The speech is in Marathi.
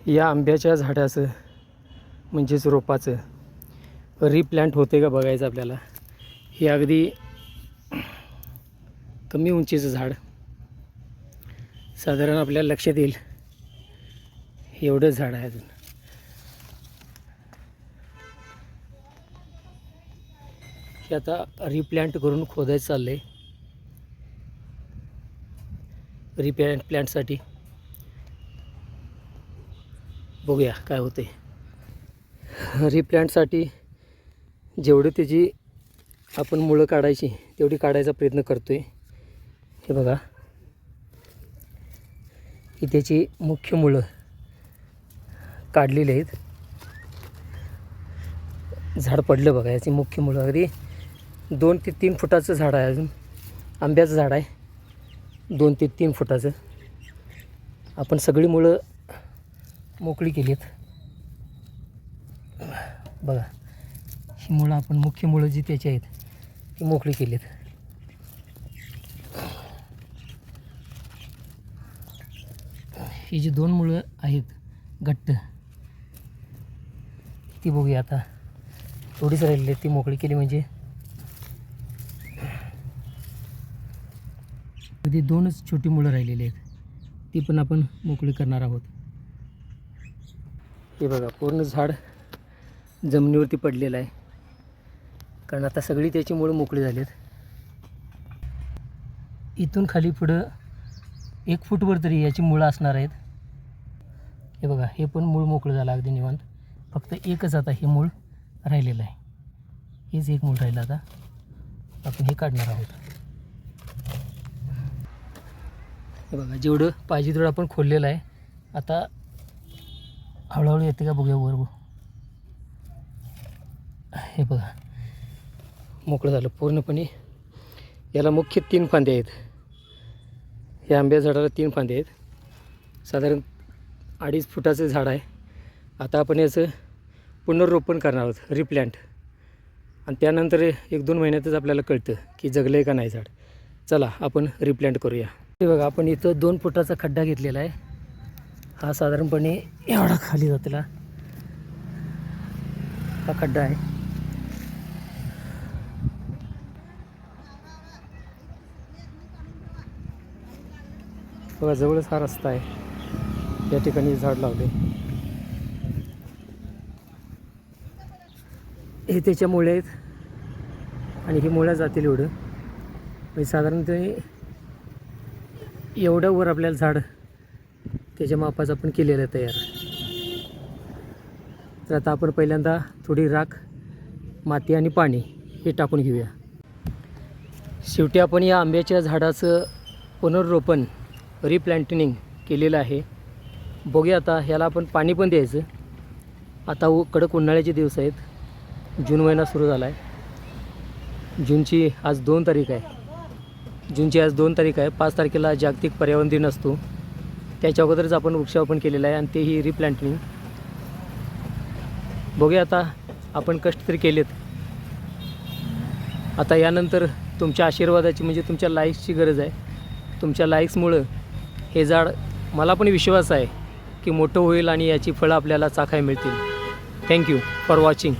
या आंब्याच्या झाडाचं म्हणजेच रोपाचं रिप्लांट होते का बघायचं आपल्याला। हे अगदी कमी उंचीचं झाड, साधारण आपल्याला लक्षात येईल एवढं झाड आहे अजून। हे आता रिप्लांट करून खोदायचं चाललंय रिप्लांटसाठी। बघूया काय होते। रिप्लांटसाठी जेवढी त्याची आपण मुळं काढायची तेवढी काढायचा प्रयत्न करतोय। हे बघा, ही त्याची मुख्य मुळं काढलेली आहेत। झाड पडलं बघा, याची मुख्य मुळं अगदी 2 ते 3 फुटाचं झाड आहे। अजून आंब्याचं झाड आहे 2 ते 3 फुटाचं। आपण सगळी मुळं मोकळी केलीत बघा। ही मुळं आपण मुख्य मुळं जी त्याची आहेत ती मोकळी केलीत। ही जी 2 मुळं आहेत घट्ट ती बघूया आता, थोडीच राहिलेली आहेत, ती मोकळी केली म्हणजे अगदी 2च छोटी मुळं राहिलेली आहेत, ती पण आपण मोकळी करणार आहोत। हे बघा, पूर्ण झाड जमिनीवरती पडलेलं आहे, कारण आता सगळी त्याची मुळं मोकळी झाली आहेत। इथून खाली पुढं 1 फूटवर तरी याची मुळं असणार आहेत। हे बघा, हे पण मूळ मोकळं झालं अगदी निवांत। फक्त एकच आता हे मूळ राहिलेलं आहे, हेच एक मूळ राहिलं। आता आपण हे काढणार आहोत। हे बघा, जेवढं पाहिजे तेवढं आपण खोललेलं आहे। आता हळूहळू येते का बघूया वर। हे बघा, मोकळं झालं पूर्णपणे। याला मुख्य 3 फांद्या आहेत। या आंब्या झाडाला 3 फांद्या आहेत, साधारण 2.5 फुटाचं झाड आहे। आता आपण याचं पुनर्रोपण करणार आहोत, रिप्लांट, आणि त्यानंतर 1-2 महिन्यातच आपल्याला कळतं की जगलं आहे का नाही झाड। चला आपण रिप्लांट करूया। हे बघा, आपण इथं 2 फुटाचा खड्डा घेतलेला आहे। हा साधारणपणे एवढा खाली जातला हा खड्डा आहे। बघा, जवळच हा रस्ता आहे, या ठिकाणी झाड लावले। हे त्याच्या मुळे आहेत आणि ही मुळ्या जातील एवढं, म्हणजे साधारणतः एवढ्या वर आपल्याला झाड त्याच्या मापाचं आपण केलेलं आहे तयार। तर आता आपण पहिल्यांदा थोडी राख, माती आणि पाणी हे टाकून घेऊया। शेवटी आपण या आंब्याच्या झाडाचं पुनर्रोपण रिप्लांटिंग केलेलं आहे। बघूया आता ह्याला आपण पाणी पण द्यायचं। आता कडक उन्हाळ्याचे दिवस आहेत, जून महिना सुरू झाला आहे। जूनची आज 2 तारीख आहे। जूनची आज 2 तारीख आहे। 5 तारखेला जागतिक पर्यावरण दिन असतो, त्याच्या अगोदरच आपण वृक्षारोपण केलेलं आहे, आणि तेही रिप्लांटिंग। बघूया आता, आपण कष्ट तरी केलेत। आता यानंतर तुमच्या आशीर्वादाची म्हणजे तुमच्या लाईक्सची गरज आहे। तुमच्या लाईक्समुळं हे झाड, मला पण विश्वास आहे की मोठं होईल आणि याची फळं आपल्याला चाखायला मिळतील। Thank you for watching.